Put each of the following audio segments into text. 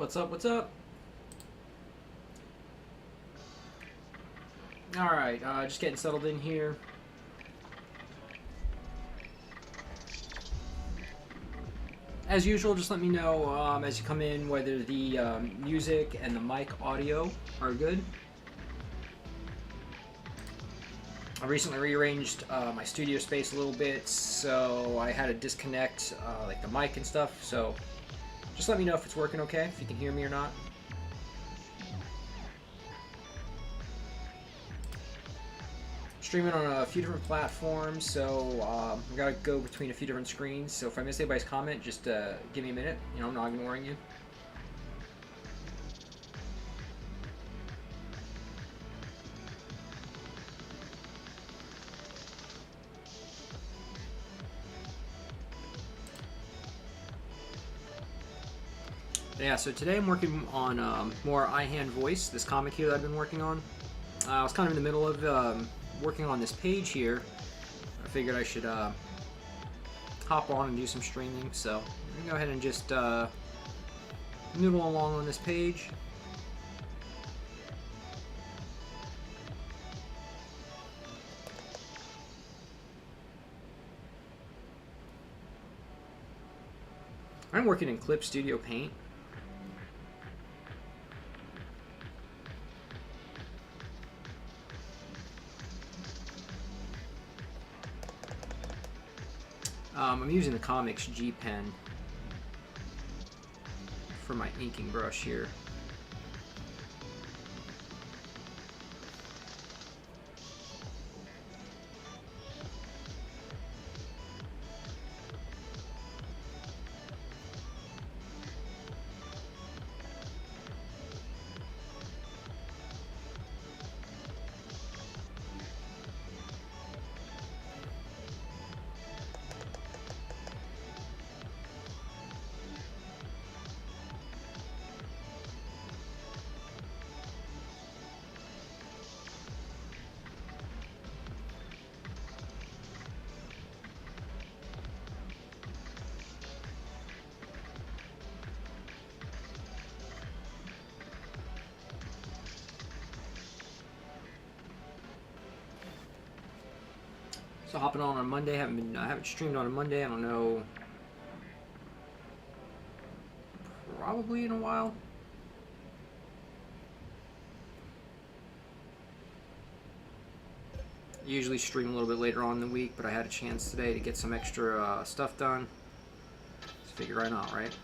What's up? What's up? Alright, just getting settled in here. As usual, just let me know as you come in whether the music and the mic audio are good. I recently rearranged my studio space a little bit, so I had to disconnect like the mic and stuff, so just let me know if it's working okay, if you can hear me or not. Streaming on a few different platforms, so I gotta go between a few different screens, so if I miss anybody's comment, just give me a minute, you know, I'm not ignoring you. Yeah, so today I'm working on more Eye Hand Voice, this comic here that I've been working on. I was kind of in the middle of working on this page here. I figured I should hop on and do some streaming, so I'm gonna go ahead and just noodle along on this page. I'm working in Clip Studio Paint. I'm using the Comics G Pen for my inking brush here. So hopping on Monday. I haven't streamed on a Monday. I don't know, probably in a while. Usually stream a little bit later on in the week, but I had a chance today to get some extra stuff done. Let's figure right out, right?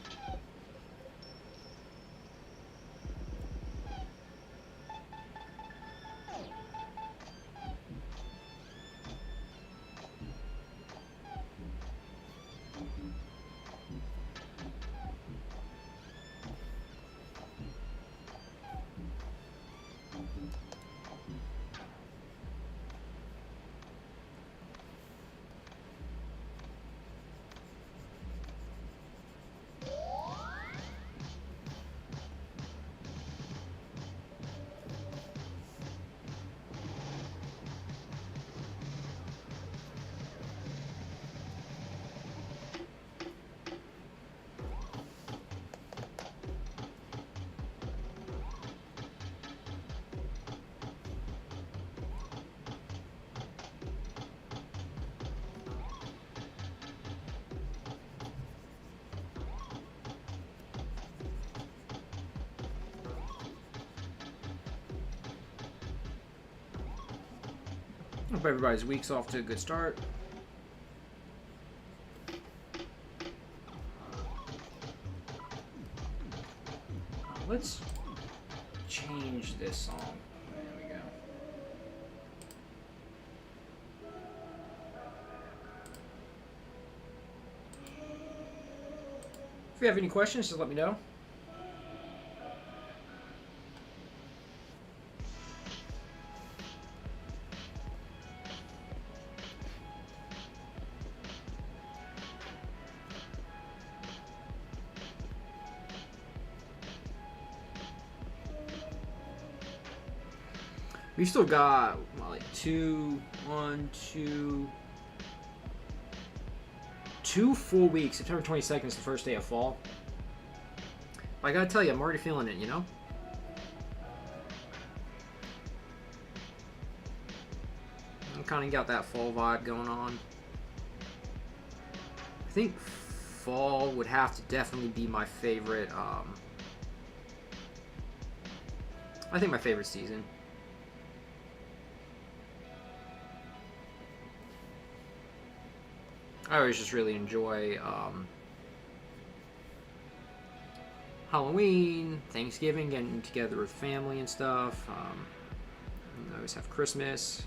Hope everybody's week's off to a good start. Let's change this song. There we go. If you have any questions, just let me know. We've still got like two full weeks. September 22nd is the first day of fall. I gotta tell you, I'm already feeling it, you know? I kind of got that fall vibe going on. I think fall would have to definitely be my favorite, I think my favorite season. I always just really enjoy Halloween, Thanksgiving, getting together with family and stuff. I always have Christmas.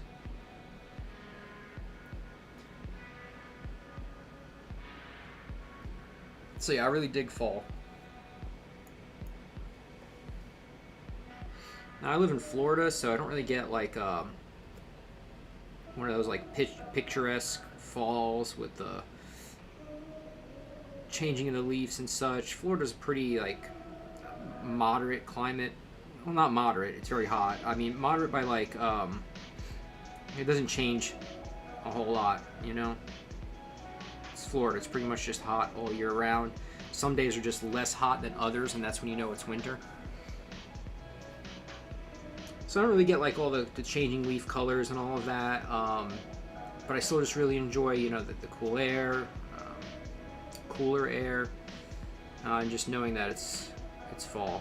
So yeah, I really dig fall. Now I live in Florida, so I don't really get like one of those like picturesque falls with the changing of the leaves and such. Florida's a pretty like moderate climate. Well, not moderate. It's very hot. I mean, moderate by like it doesn't change a whole lot, you know. It's Florida. It's pretty much just hot all year round. Some days are just less hot than others, and that's when you know it's winter. So I don't really get like all the changing leaf colors and all of that, but I still just really enjoy, you know, the cool air, cooler air, and just knowing that it's fall.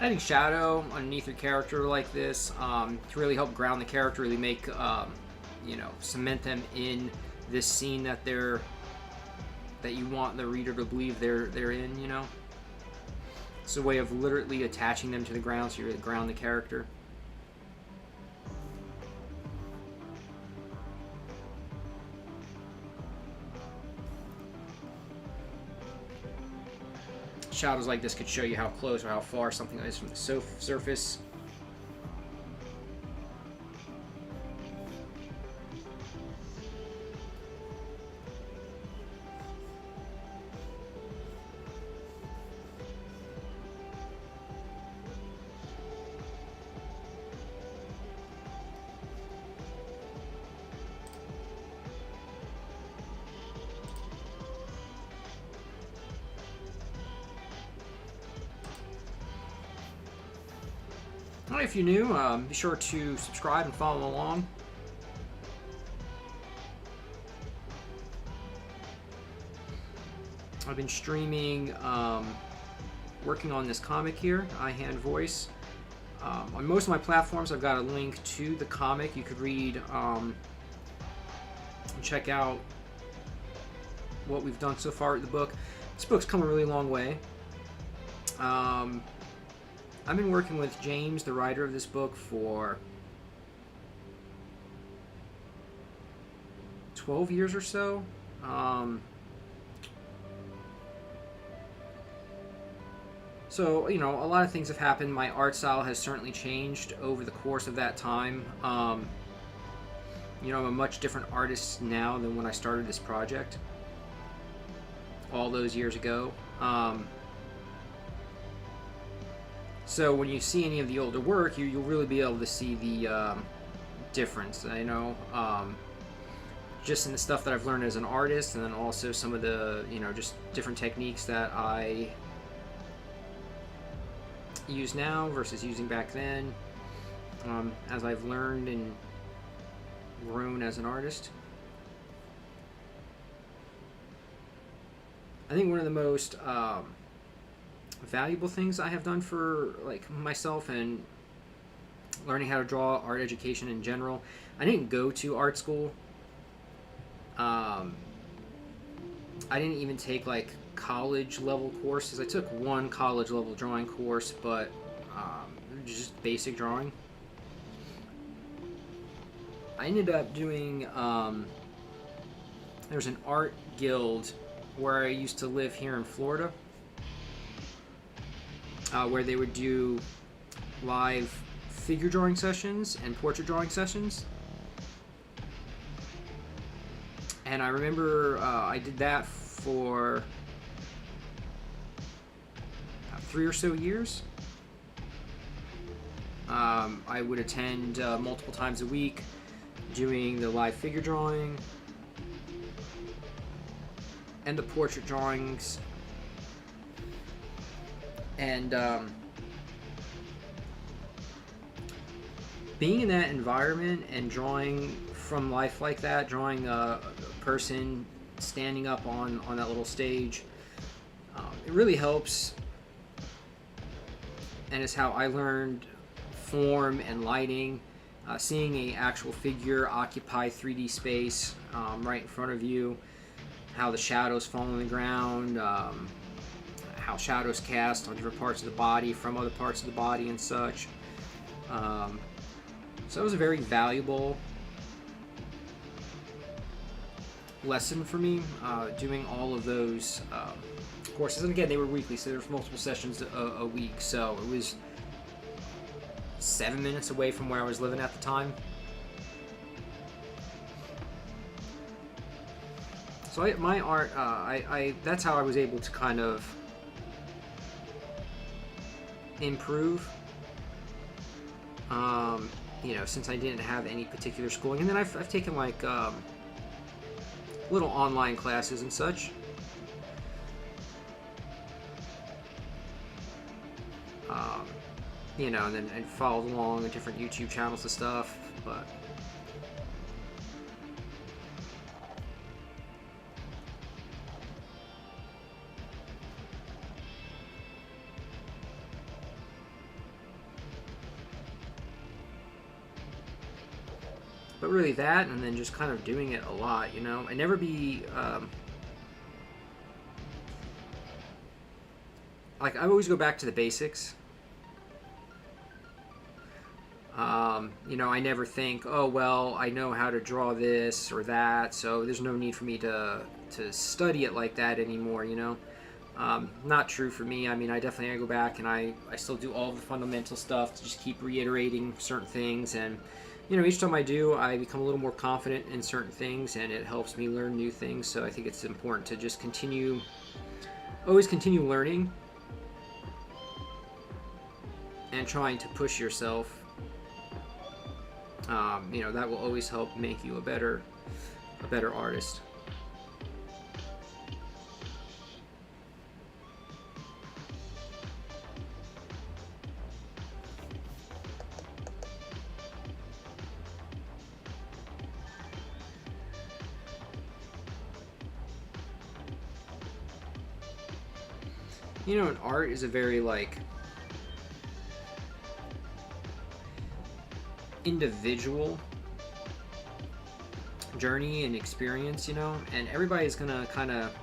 Adding shadow underneath your character like this to really help ground the character, really make, you know, cement them in this scene that you want the reader to believe they're in, you know. It's a way of literally attaching them to the ground, so you really ground the character. Shadows like this could show you how close or how far something is from the surface. Alright, if you're new, be sure to subscribe and follow along. I've been streaming, working on this comic here, I Hand Voice. On most of my platforms, I've got a link to the comic. You could read and check out what we've done so far with the book. This book's come a really long way. I've been working with James, the writer of this book, for 12 years or so. So, you know, a lot of things have happened. My art style has certainly changed over the course of that time. You know, I'm a much different artist now than when I started this project all those years ago. So when you see any of the older work, you'll really be able to see the difference. I know, just in the stuff that I've learned as an artist, and then also some of the, you know, just different techniques that I use now versus using back then, as I've learned and grown as an artist. I think one of the most valuable things I have done for like myself and learning how to draw, art education in general. I didn't go to art school. I didn't even take like college level courses. I took one college level drawing course, but just basic drawing. I ended up doing, there's an art guild where I used to live here in Florida, where they would do live figure drawing sessions and portrait drawing sessions. And I remember I did that for 3 or so years. I would attend multiple times a week doing the live figure drawing and the portrait drawings. And being in that environment and drawing from life like that, drawing a person standing up on that little stage, it really helps, and it's how I learned form and lighting. Seeing a actual figure occupy 3D space right in front of you, how the shadows fall on the ground, how shadows cast on different parts of the body from other parts of the body and such. So it was a very valuable lesson for me, doing all of those courses. And again, they were weekly, so there was multiple sessions a week. So it was 7 minutes away from where I was living at the time. So my art, that's how I was able to kind of improve. You know, since I didn't have any particular schooling, and then I've taken like little online classes and such. You know, and then I followed along with different YouTube channels and stuff, but really that, and then just kind of doing it a lot, you know. I never be like, I always go back to the basics. You know, I never think, oh well, I know how to draw this or that, so there's no need for me to study it like that anymore, you know. Not true for me. I mean, I definitely go back and I still do all the fundamental stuff to just keep reiterating certain things, and you know, each time I do, I become a little more confident in certain things, and it helps me learn new things. So I think it's important to just always continue learning and trying to push yourself. You know, that will always help make you a better artist. You know, an art is a very, like, individual journey and experience, you know, and everybody's gonna kind of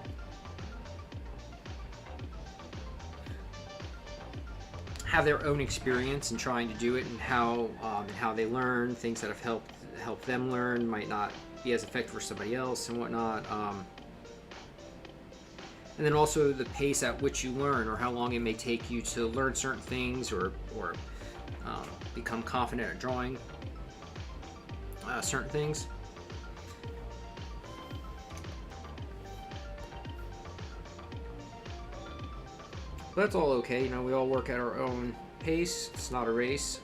have their own experience in trying to do it, and how they learn things that have helped them learn might not be as effective for somebody else and whatnot. And then also the pace at which you learn, or how long it may take you to learn certain things, or become confident at drawing certain things. But that's all okay, you know, we all work at our own pace. It's not a race.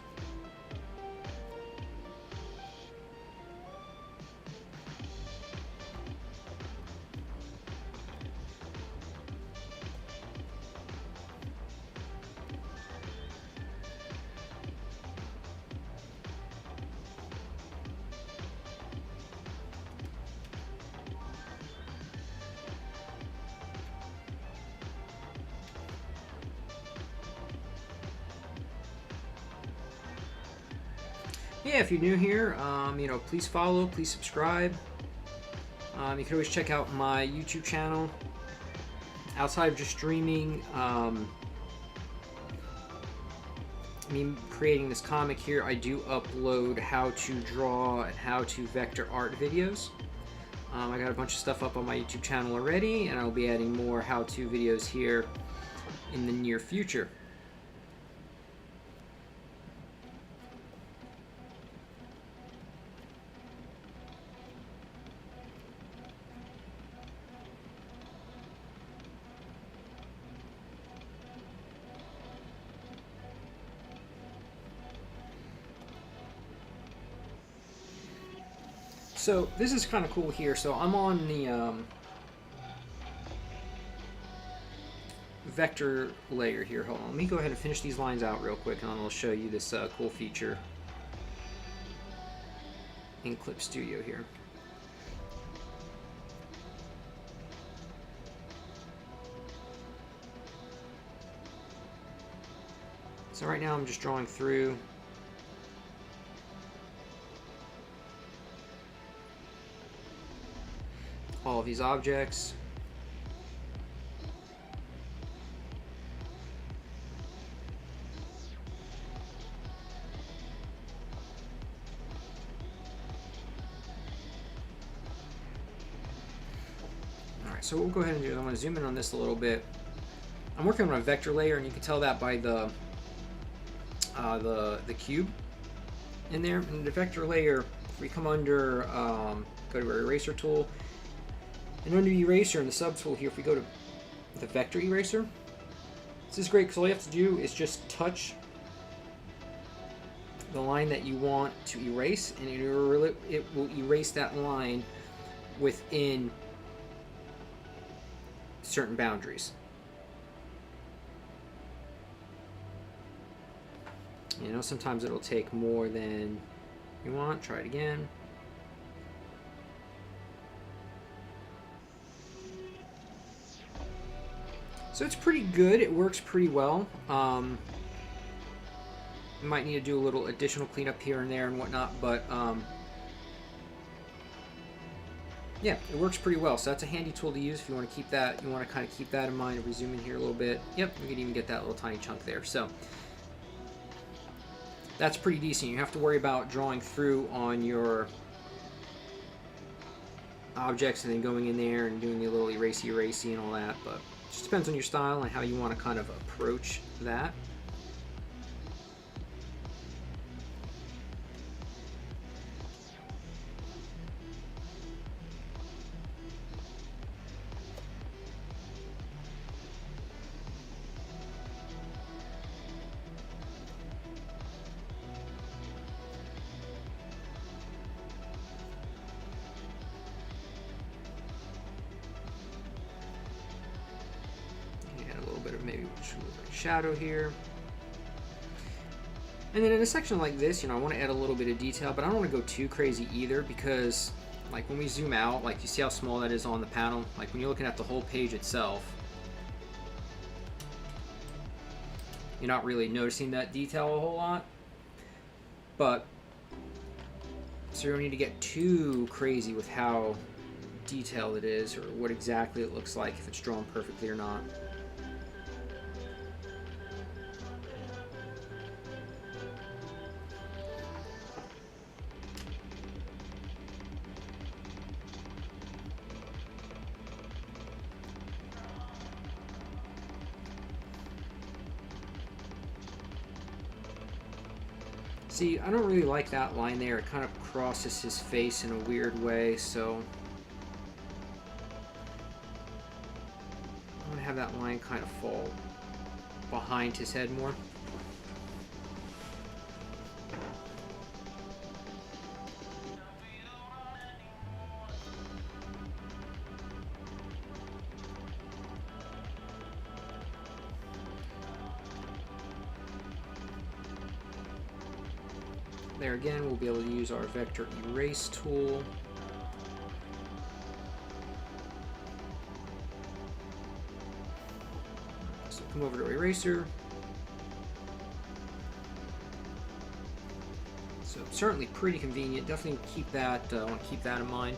Yeah, if you're new here, you know, please follow, please subscribe. You can always check out my YouTube channel. Outside of just streaming, me creating this comic here, I do upload how to draw and how to vector art videos. I got a bunch of stuff up on my YouTube channel already, and I'll be adding more how-to videos here in the near future. So this is kind of cool here. So I'm on the vector layer here. Hold on, let me go ahead and finish these lines out real quick, and I'll show you this cool feature in Clip Studio here. So right now I'm just drawing through. All of these objects. Alright, so what we'll go ahead and do is I'm going to zoom in on this a little bit. I'm working on a vector layer, and you can tell that by the cube in there. And the vector layer, if we come under, go to our eraser tool, and under eraser in the subtool here, if we go to the vector eraser, this is great because all you have to do is just touch the line that you want to erase, and it will erase that line within certain boundaries. You know, sometimes it'll take more than you want. Try it again. So it's pretty good. It works pretty well. You might need to do a little additional cleanup here and there and whatnot, but yeah, it works pretty well. So that's a handy tool to use if you want to keep that. You want to kind of keep that in mind. If we zoom in here a little bit, yep, you can even get that little tiny chunk there. So that's pretty decent. You have to worry about drawing through on your objects and then going in there and doing the little erasey and all that, but it just depends on your style and how you want to kind of approach that. Maybe shadow here. And then in a section like this, you know, I want to add a little bit of detail, but I don't want to go too crazy either, because like when we zoom out, like you see how small that is on the panel? Like when you're looking at the whole page itself, you're not really noticing that detail a whole lot. But so you don't need to get too crazy with how detailed it is or what exactly it looks like, if it's drawn perfectly or not. See, I don't really like that line there. It kind of crosses his face in a weird way, so I'm going to have that line kind of fall behind his head more. There again, we'll be able to use our vector erase tool. So come over to eraser. So certainly pretty convenient. Definitely keep that. Want to keep that in mind.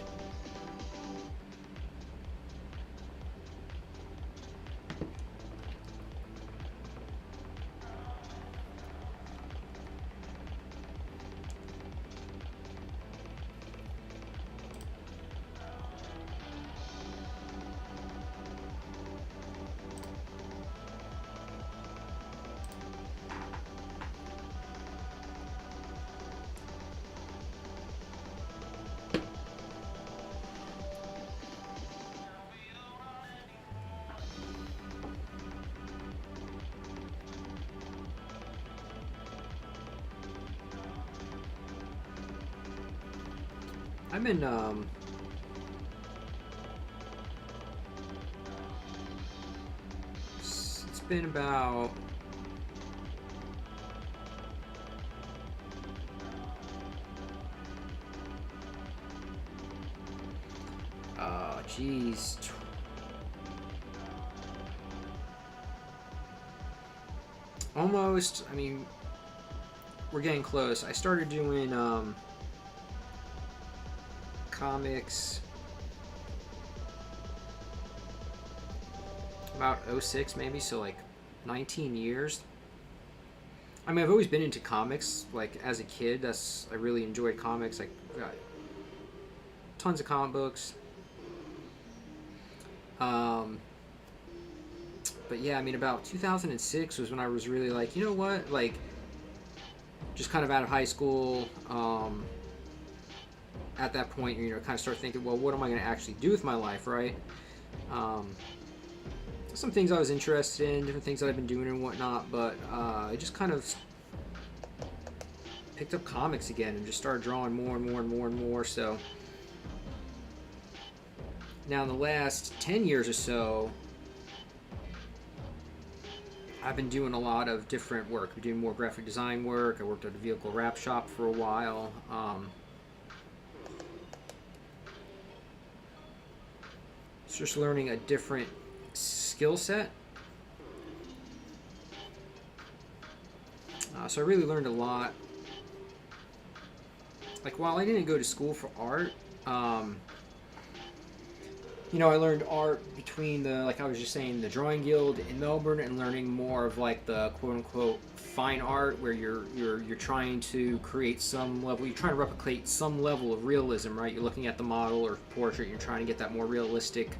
I'm in it's been about geez, almost. I mean, we're getting close. I started doing comics about '06 maybe, so like 19 years. I mean, I've always been into comics. Like as a kid, I really enjoyed comics. Like got tons of comic books. But yeah, I mean, about 2006 was when I was really like, you know what, like, just kind of out of high school. At that point, you know, kind of start thinking, well, what am I going to actually do with my life, right? Some things I was interested in, different things that I've been doing and whatnot, but I just kind of picked up comics again and just started drawing more and more and more and more. So now in the last 10 years or so, I've been doing a lot of different work. I'm doing more graphic design work. I worked at a vehicle wrap shop for a while. It's just learning a different skill set. So I really learned a lot. Like, while I didn't go to school for art, you know, I learned art between the, like I was just saying, the Drawing Guild in Melbourne, and learning more of like the quote-unquote fine art, where you're trying to create some level, you're trying to replicate some level of realism, right? You're looking at the model or portrait, you're trying to get that more realistic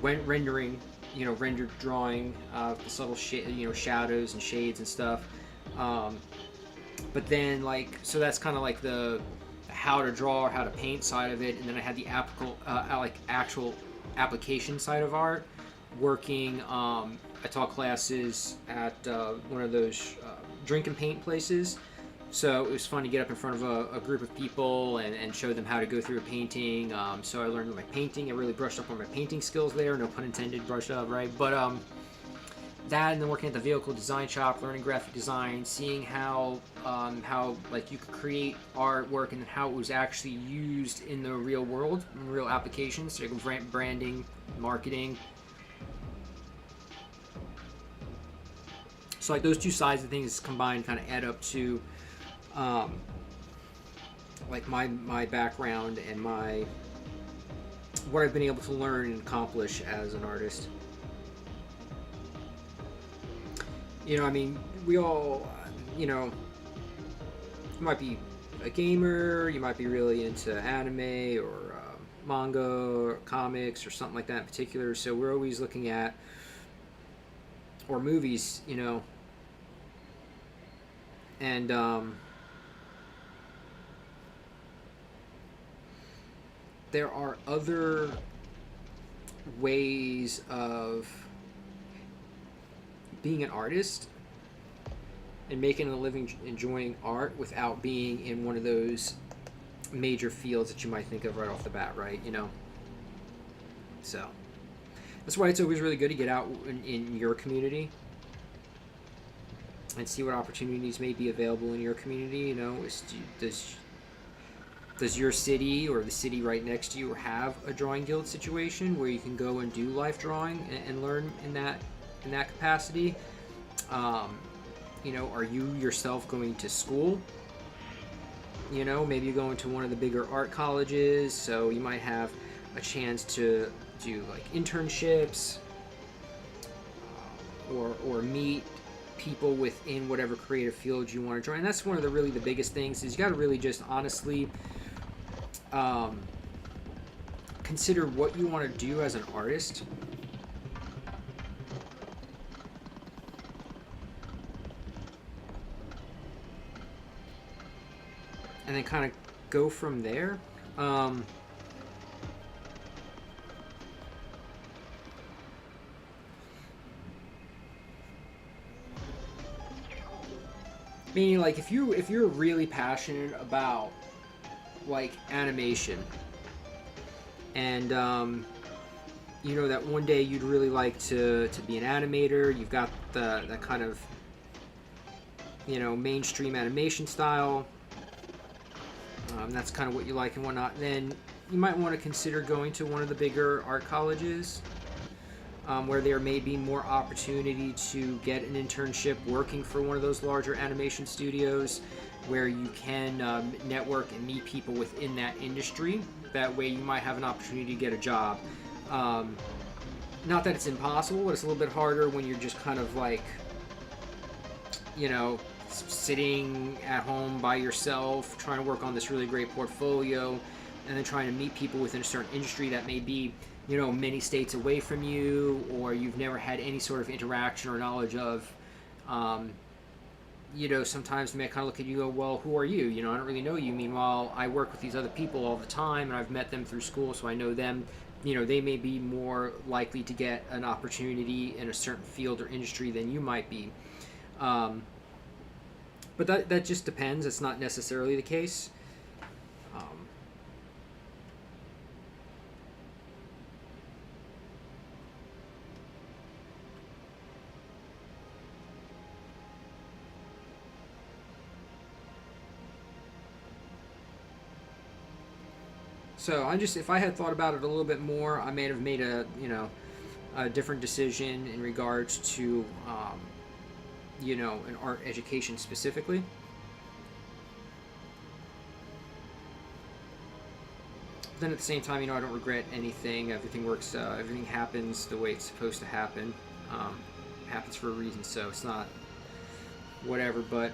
rendering, you know, rendered drawing, the subtle shadows and shades and stuff. But then, like, so that's kind of like the how to draw or how to paint side of it, and then I had the actual application side of art. Working, I taught classes at one of those drink and paint places, so it was fun to get up in front of a group of people and show them how to go through a painting. So I learned my painting. I really brushed up on my painting skills there. No pun intended, brushed up, right? But that, and then working at the vehicle design shop, learning graphic design, seeing how like you could create artwork and how it was actually used in the real world, in real applications, like branding, marketing. So like those two sides of things combined kind of add up to like my background and what I've been able to learn and accomplish as an artist. You know, I mean, we all, you know, you might be a gamer, you might be really into anime or manga or comics or something like that in particular. So we're always looking at, or movies, you know, and there are other ways of being an artist and making a living enjoying art without being in one of those major fields that you might think of right off the bat, right? You know, so that's why it's always really good to get out in your community and see what opportunities may be available in your community. You know, does your city or the city right next to you have a drawing guild situation where you can go and do life drawing and learn in that capacity? You know, are you yourself going to school? You know, maybe you're going to one of the bigger art colleges, so you might have a chance to do like internships, or meet people within whatever creative field you want to join. And that's one of the really the biggest things is you got to really just honestly um, consider what you want to do as an artist. And then kind of go from there. Meaning, like, if you're really passionate about like animation, and you know that one day you'd really like to be an animator, you've got that kind of, you know, mainstream animation style. That's kind of what you like and whatnot. Then you might want to consider going to one of the bigger art colleges, where there may be more opportunity to get an internship working for one of those larger animation studios, where you can network and meet people within that industry. That way you might have an opportunity to get a job. Not that it's impossible, but it's a little bit harder when you're just kind of like, you know, sitting at home by yourself, trying to work on this really great portfolio, and then trying to meet people within a certain industry that may be, you know, many states away from you, or you've never had any sort of interaction or knowledge of. You know, sometimes they may kind of look at you and go, well, who are you? You know, I don't really know you. Meanwhile, I work with these other people all the time, and I've met them through school, so I know them. You know, they may be more likely to get an opportunity in a certain field or industry than you might be. But that just depends. It's not necessarily the case. So if I had thought about it a little bit more, I may have made a, you know, a different decision in regards to, you know, an art education specifically. Then at the same time, you know, I don't regret anything. Everything works. Everything happens the way it's supposed to happen. Happens for a reason, so it's not whatever. But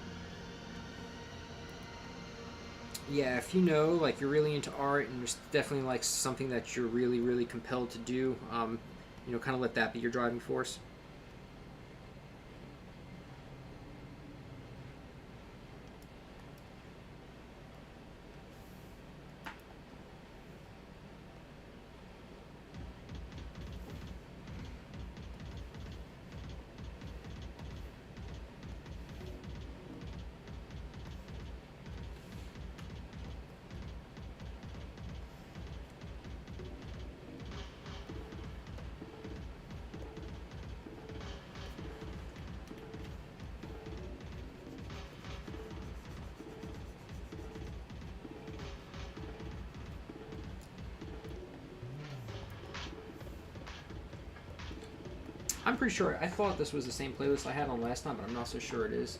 yeah, if you know, like, you're really into art and there's definitely like something that you're really, really compelled to do, you know, kind of let that be your driving force. I'm pretty sure. I thought this was the same playlist I had on last time, but I'm not so sure it is.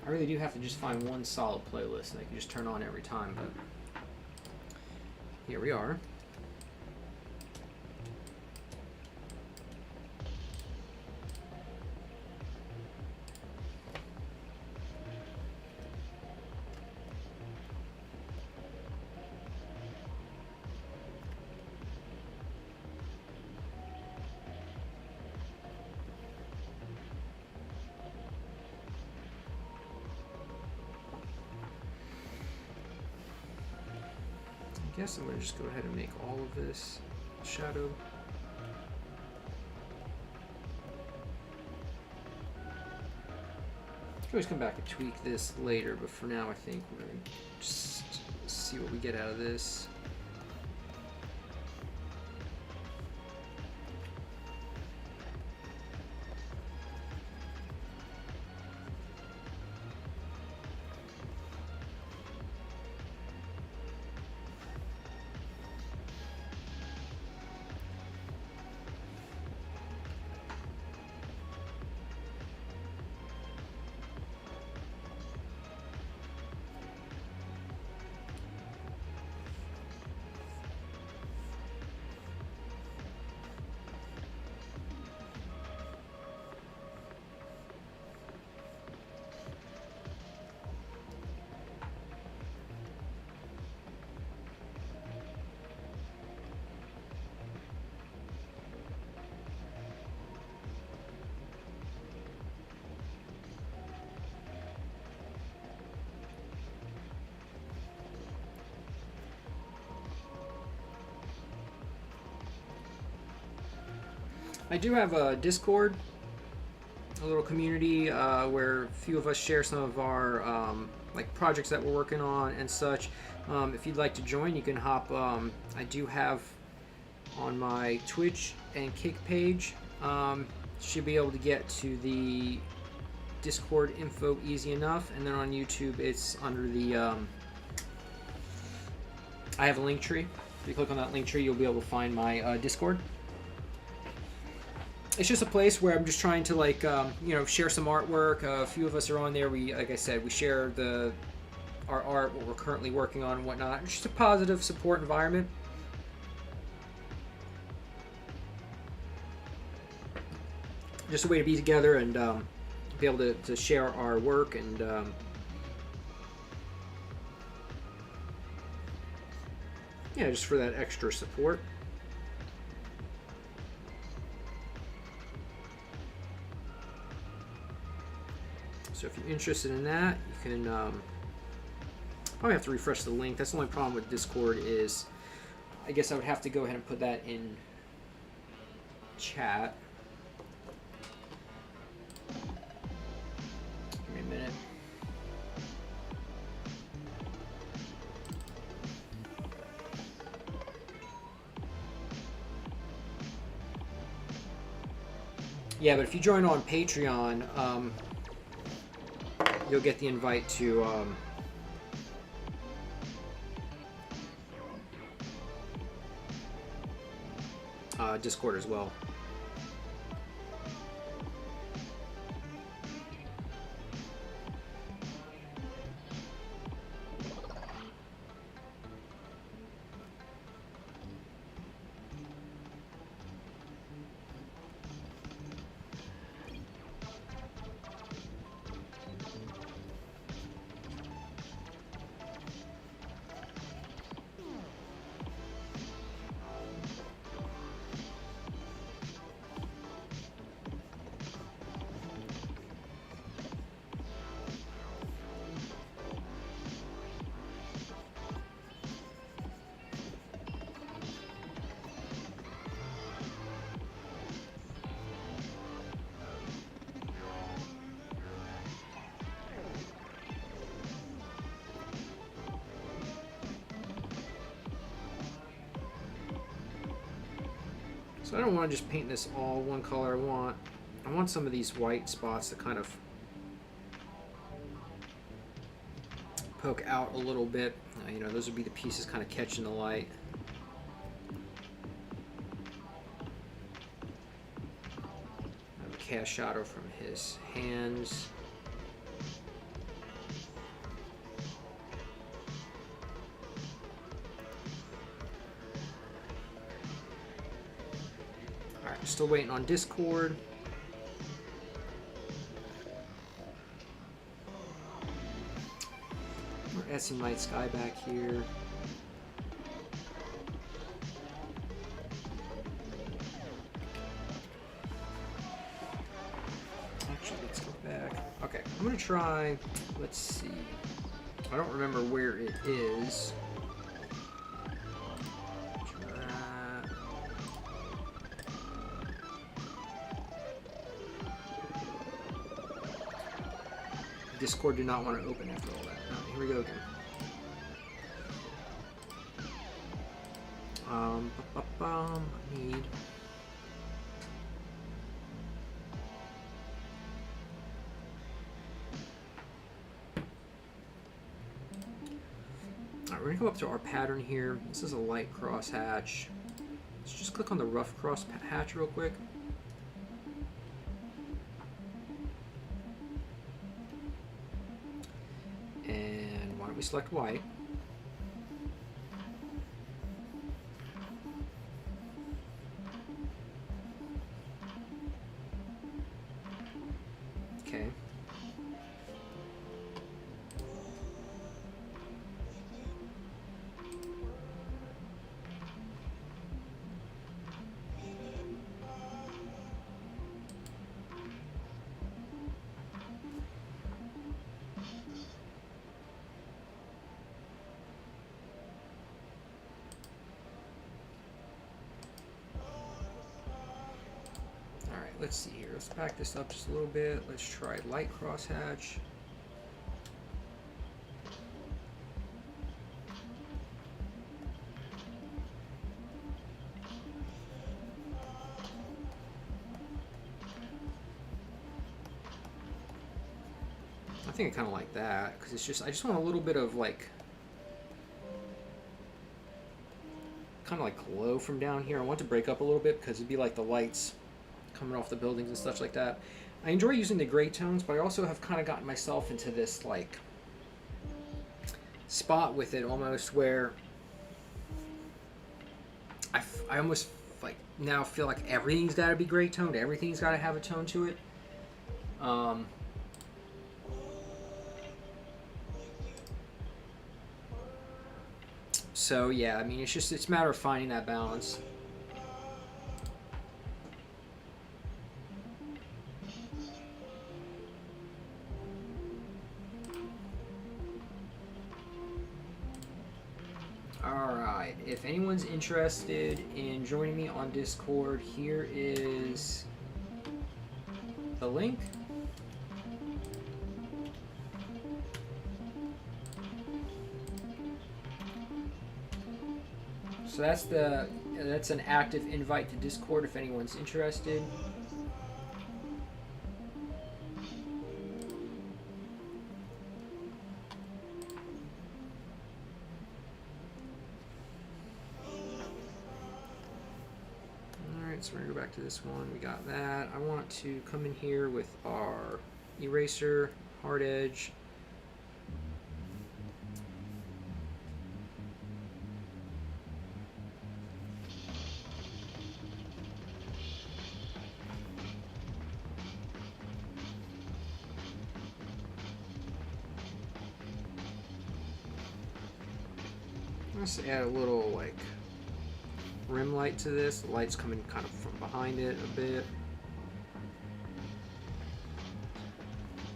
I really do have to just find one solid playlist that I can just turn on every time, but here we are. I guess I'm going to just go ahead and make all of this shadow. I can always come back and tweak this later, but for now I think we're going to just see what we get out of this. I do have a Discord, a little community where a few of us share some of our like projects that we're working on and such. If you'd like to join, you can hop. I do have on my Twitch and Kick page. Should be able to get to the Discord info easy enough, and then on YouTube it's under the I have a link tree. If you click on that link tree, you'll be able to find my Discord. It's just a place where I'm just trying to like share some artwork. A few of us are on there. We, like I said, we share our art, what we're currently working on and whatnot. It's just a positive support environment. Just a way to be together and be able to share our work and yeah, just for that extra support. So if you're interested in that, you can probably have to refresh the link. That's the only problem with Discord is I guess I would have to go ahead and put that in chat. Give me a minute. Yeah, but if you join on Patreon, you'll get the invite to Discord as well. So I don't want to just paint this all one color. I want some of these white spots to kind of poke out a little bit. Those would be the pieces kind of catching the light. I have a cast shadow from his hands. Still waiting on Discord. We're add some night sky back here. Actually, let's go back. Okay, I'm gonna try. Let's see. I don't remember where it is. Discord did not want to open after all that. No, here we go again. I need. Alright, we're gonna go up to our pattern here. This is a light cross hatch. Let's just click on the rough cross hatch real quick. Select white. Okay. let's see here. Let's back this up just a little bit. Let's try light crosshatch. I think I kind of like that because it's just, I just want a little bit of like, kind of like glow from down here. I want to break up a little bit because it'd be like the lights coming off the buildings and stuff like that. I enjoy using the gray tones, but I also have kind of gotten myself into this like spot with it almost where I almost like now feel like everything's got to be gray toned. Everything's got to have a tone to it. So yeah, I mean, it's a matter of finding that balance. Alright, if anyone's interested in joining me on Discord, here is the link. So that's an active invite to Discord if anyone's interested. Alright, so we're gonna go back to this one. We got that. I want to come in here with our eraser, hard edge. Let's add a little like rim light to this. The light's coming kind of from behind it a bit.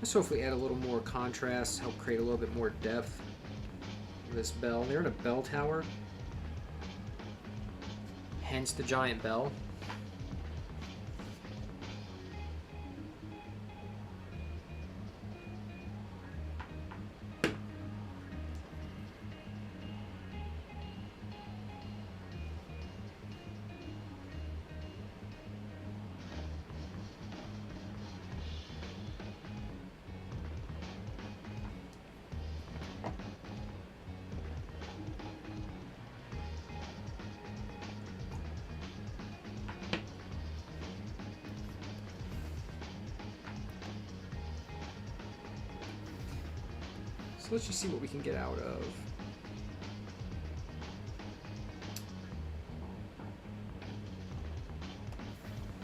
Let's hopefully add a little more contrast, help create a little bit more depth of this bell. They're in a bell tower, hence the giant bell. So let's just see what we can get out of.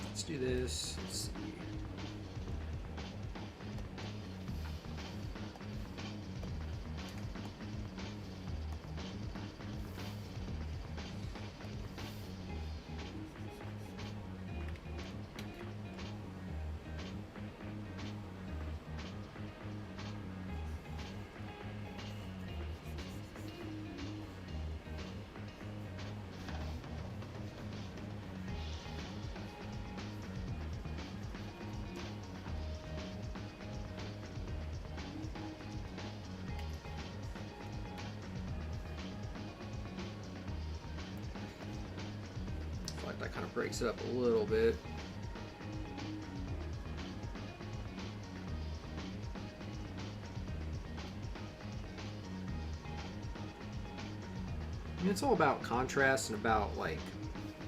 Let's do this. Let's see. That kind of breaks it up a little bit. And it's all about contrast and about like,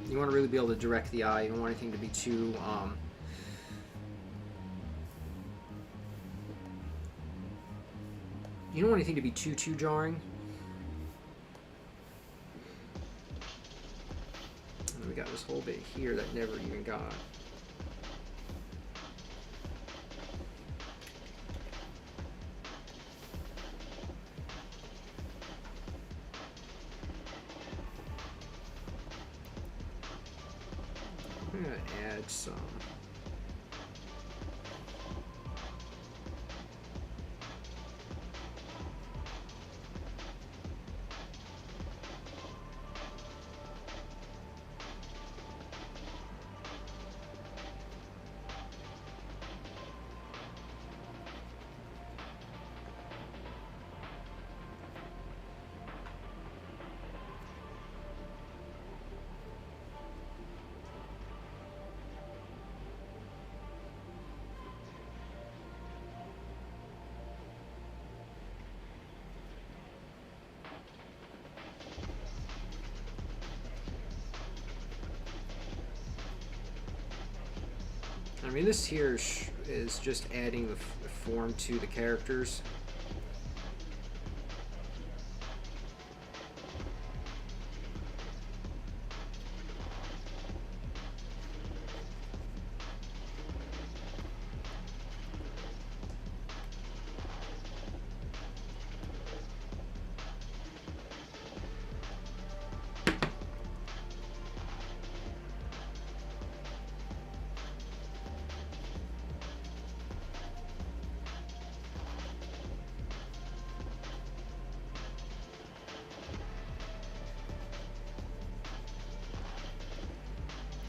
you want to really be able to direct the eye. You don't want anything to be too you don't want anything to be too jarring. We got this whole bit here that never even got. I'm gonna add some. I mean, this here is just adding the form to the characters.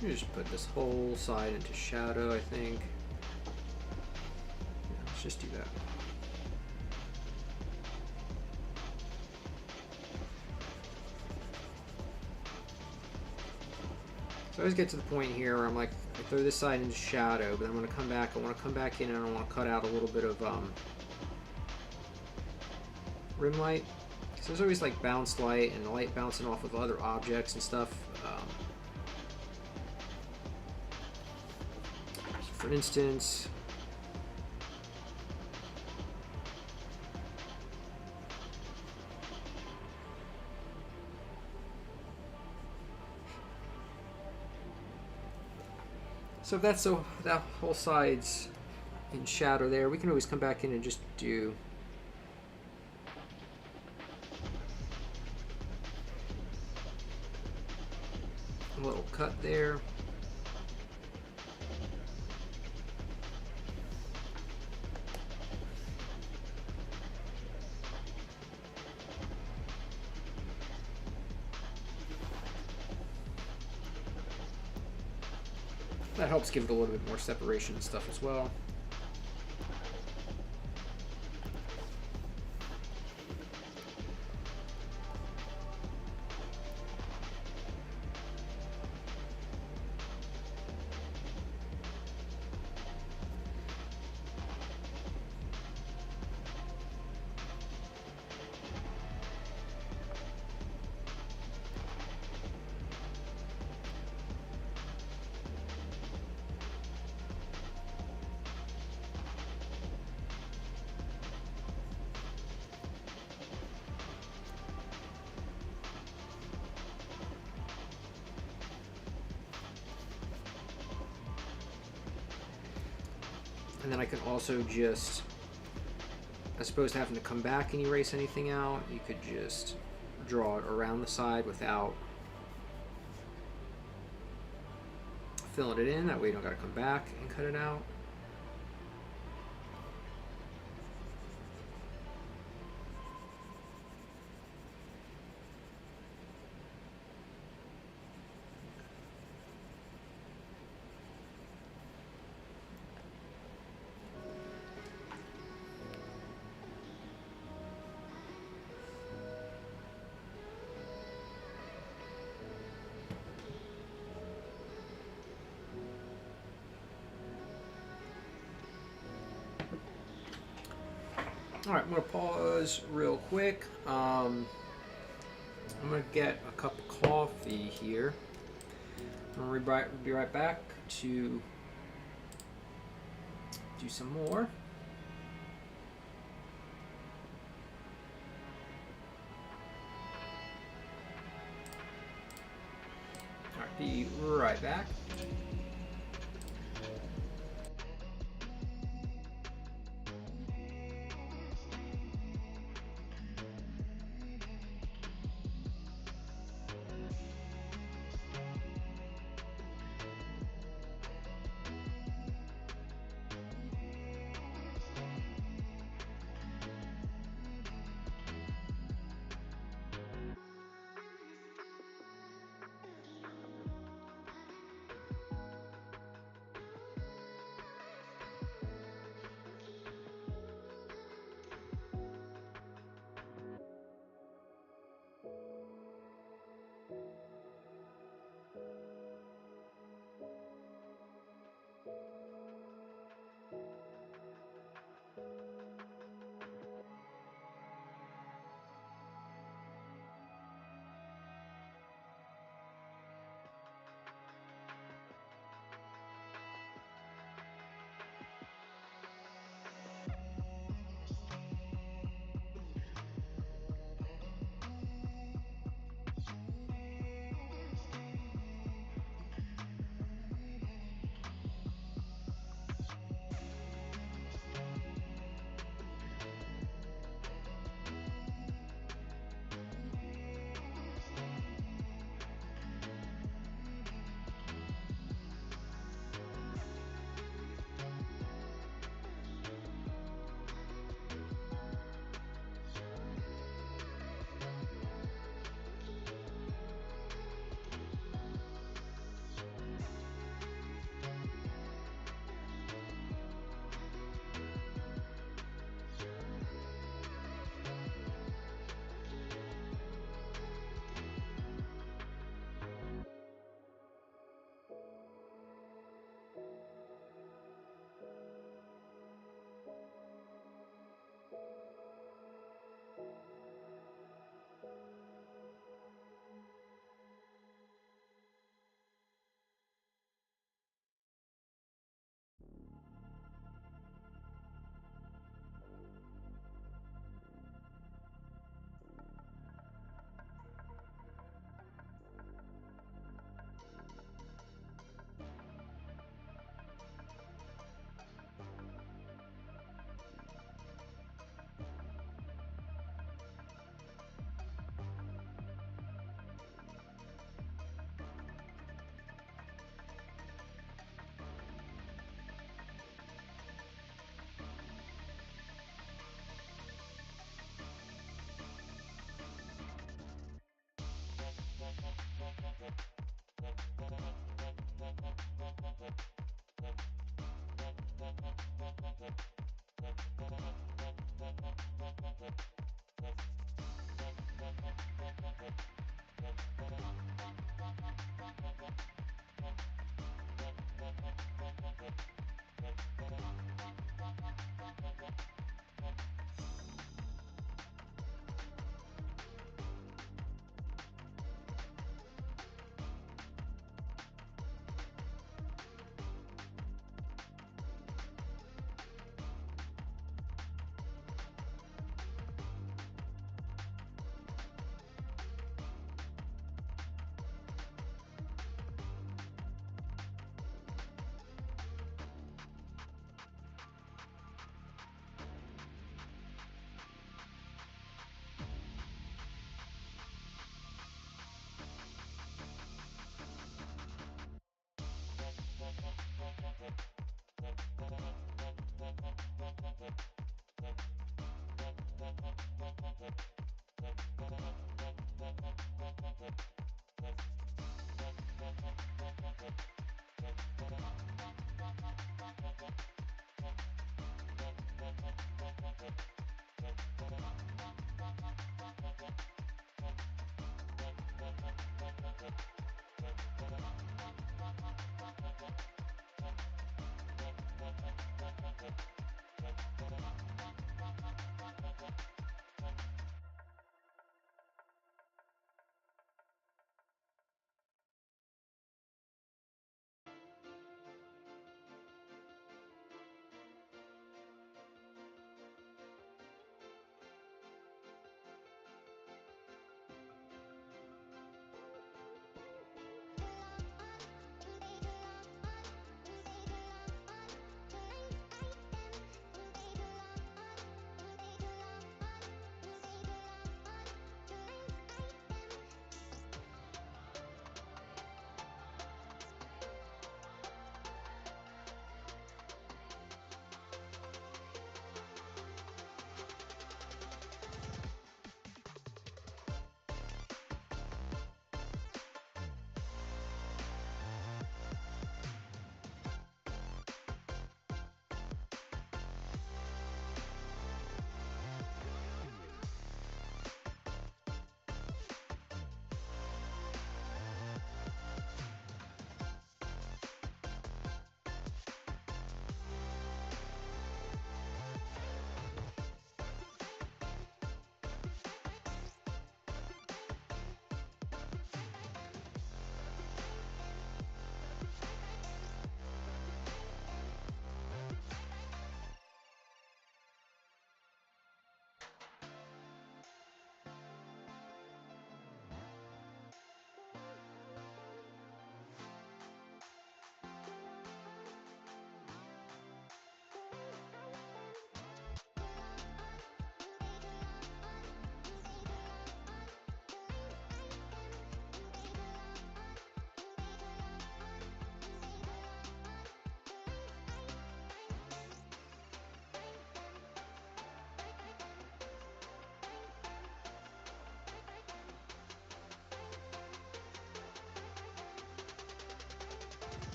You just put this whole side into shadow, I think. Yeah, let's just do that. So I always get to the point here where I'm like, I throw this side into shadow, but I'm going to come back. I want to come back in and I want to cut out a little bit of rim light. So there's always like bounce light and the light bouncing off of other objects and stuff. So for instance, so if that's so that whole side's in shadow there, we can always come back in and just do a little cut there. That helps give it a little bit more separation and stuff as well. And then I can also just, as opposed to having to come back and erase anything out, you could just draw it around the side without filling it in. That way you don't got to come back and cut it out. Alright, I'm going to pause real quick. I'm going to get a cup of coffee here. I'm going to be right back to do some more. Alright, be right back.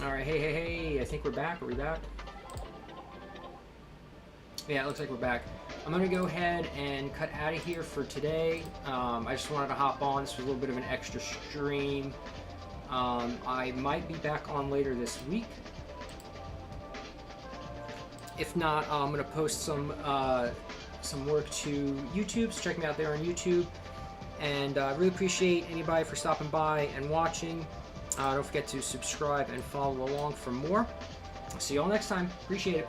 Alright, hey, I think we're back. Are we back? Yeah, it looks like we're back. I'm going to go ahead and cut out of here for today. I just wanted to hop on. This was a little bit of an extra stream. I might be back on later this week. If not, I'm going to post some work to YouTube, so check me out there on YouTube. And I really appreciate anybody for stopping by and watching. Don't forget to subscribe and follow along for more. See you all next time. Appreciate it.